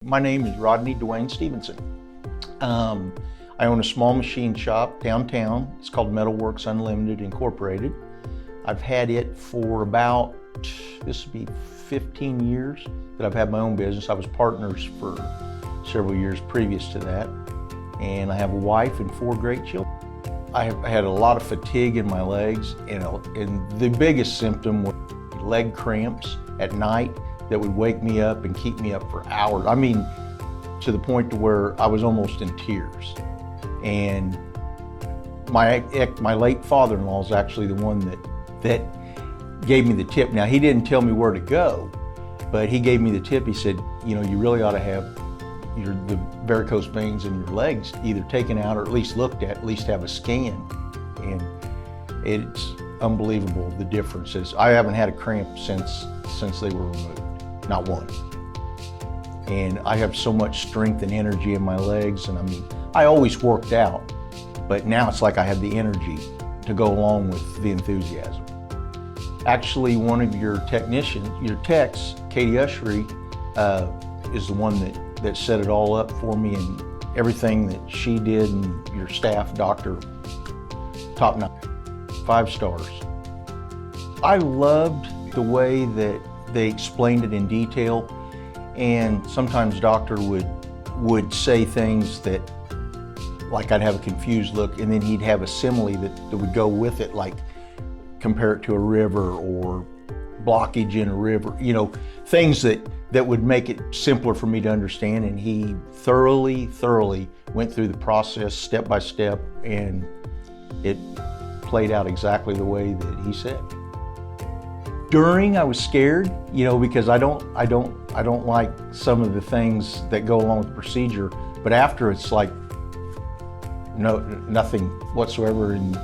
My name is Rodney Dwayne Stevenson. I own a small machine shop downtown. It's called Metalworks Unlimited Incorporated. I've had it for about, this will be 15 years that I've had my own business. I was partners for several years previous to that. And I have a wife and 4 great children. I have had a lot of fatigue in my legs, and the biggest symptom was leg cramps at night that would wake me up and keep me up for hours. I mean, to the point to where I was almost in tears. And my late father-in-law is actually the one that gave me the tip. Now, he didn't tell me where to go, but he gave me the tip. He said, you know, you really ought to have the varicose veins in your legs either taken out or at least looked at least have a scan. And it's unbelievable the differences. I haven't had a cramp since they were removed, not one. And I have so much strength and energy in my legs, and I mean, I always worked out, but now it's like I have the energy to go along with the enthusiasm. Actually, one of your technicians, your techs, Katie Ushery, is the one that set it all up for me, and everything that she did, and your staff, doctor, top notch, 5 stars. I loved the way that they explained it in detail, and sometimes doctor would say things that, like I'd have a confused look, and then he'd have a simile that would go with it, like compare it to a river or blockage in a river, you know, things that would make it simpler for me to understand. And he thoroughly went through the process step by step, and it played out exactly the way that he said. During, I was scared, you know, because I don't like some of the things that go along with the procedure. But after, it's like nothing whatsoever. And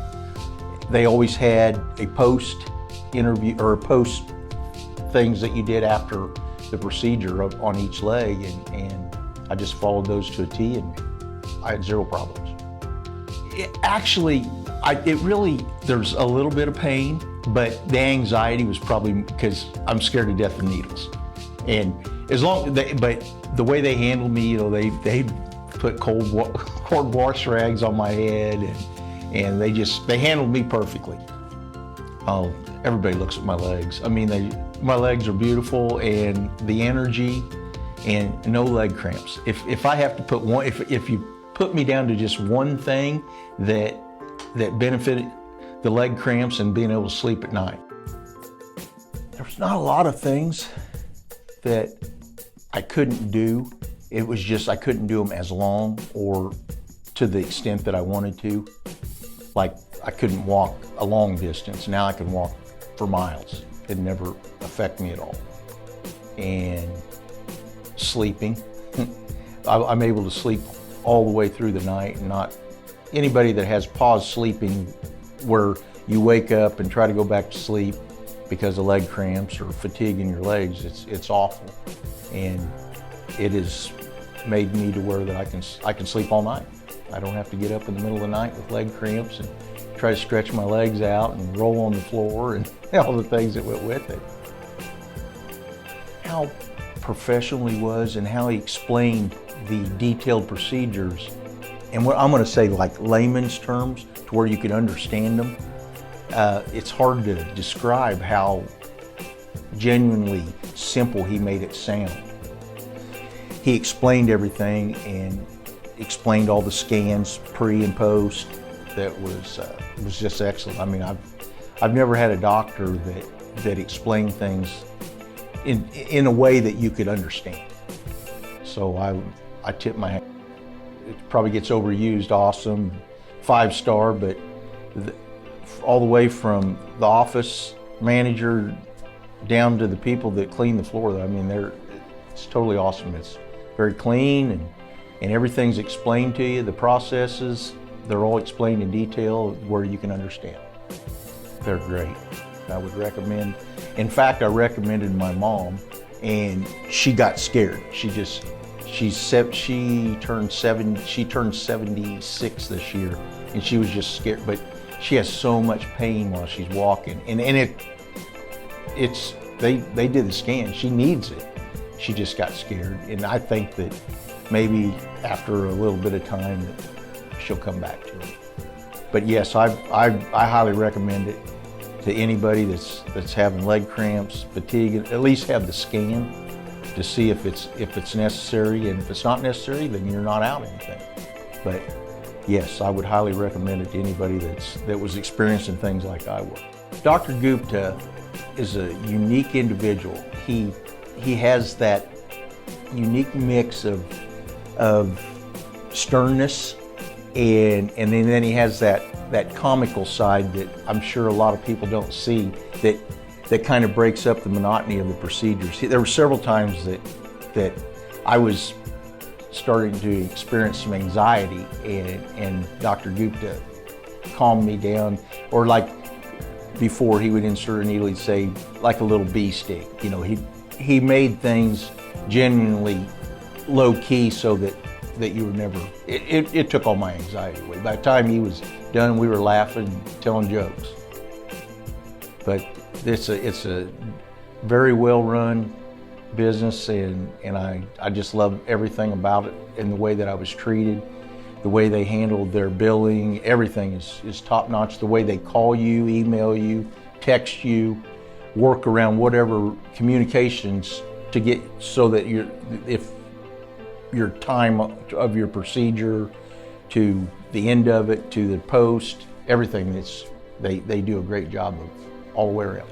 they always had a post interview or post things that you did after the procedure on each leg, and I just followed those to a T, and I had 0 problems. There's a little bit of pain, but the anxiety was probably because I'm scared to death of needles. And but the way they handled me, you know, they put cold wash rags on my head, and they handled me perfectly. Oh, everybody looks at my legs. I mean, my legs are beautiful, and the energy, and no leg cramps. If I have to put one, if you put me down to just one thing that benefited the leg cramps and being able to sleep at night, there's not a lot of things that I couldn't do. It was just I couldn't do them as long or to the extent that I wanted to. Like, I couldn't walk a long distance. Now I can walk for miles. It never affect me at all. And sleeping, I'm able to sleep all the way through the night, and not anybody that has paused sleeping where you wake up and try to go back to sleep because of leg cramps or fatigue in your legs. It's awful, and it has made me to where that I can sleep all night. I don't have to get up in the middle of the night with leg cramps and try to stretch my legs out and roll on the floor and all the things that went with it. How professional he was, and how he explained the detailed procedures, and what I'm going to say, like layman's terms, to where you can understand them. It's hard to describe how genuinely simple he made it sound. He explained everything, and explained all the scans pre and post. That was just excellent. I mean, I've never had a doctor that explained things in a way that you could understand. So I tip my hat. It probably gets overused, awesome, 5-star, but all the way from the office manager down to the people that clean the floor, I mean, it's totally awesome. It's very clean, and everything's explained to you. The processes, they're all explained in detail where you can understand. They're great. I would recommend. In fact, I recommended my mom, and she got scared. She turned 76 this year, and she was just scared. But she has so much pain while she's walking, and they did the scan. She needs it. she just got scared. And I think that maybe after a little bit of time that she'll come back to it. But yes, I highly recommend it to anybody that's having leg cramps, fatigue. At least have the scan to see if it's necessary, and if it's not necessary, then you're not out anything. But yes, I would highly recommend it to anybody that was experiencing things like I was. Dr. Gupta is a unique individual. He has that unique mix of sternness, and then he has that comical side that I'm sure a lot of people don't see, that kind of breaks up the monotony of the procedures. There were several times that I was starting to experience some anxiety, and Dr. Gupta calmed me down. Or like before he would insert a needle, he'd say, like a little bee sting. You know, he made things genuinely low key so that you were never, it took all my anxiety away. By the time he was done, we were laughing, telling jokes. But it's a very well run business, and I just love everything about it, and the way that I was treated, the way they handled their billing, everything is top notch. The way they call you, email you, text you, work around whatever communications to get so that if your time of your procedure to the end of it, to the post, everything, they do a great job of all the way around.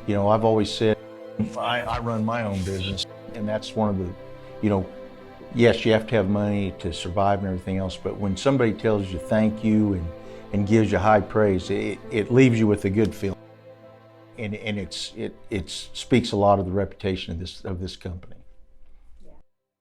You know, I've always said, I run my own business, and that's one of the, you know, yes, you have to have money to survive and everything else, but when somebody tells you thank you and gives you high praise, it leaves you with a good feeling. And it speaks a lot of the reputation of this company.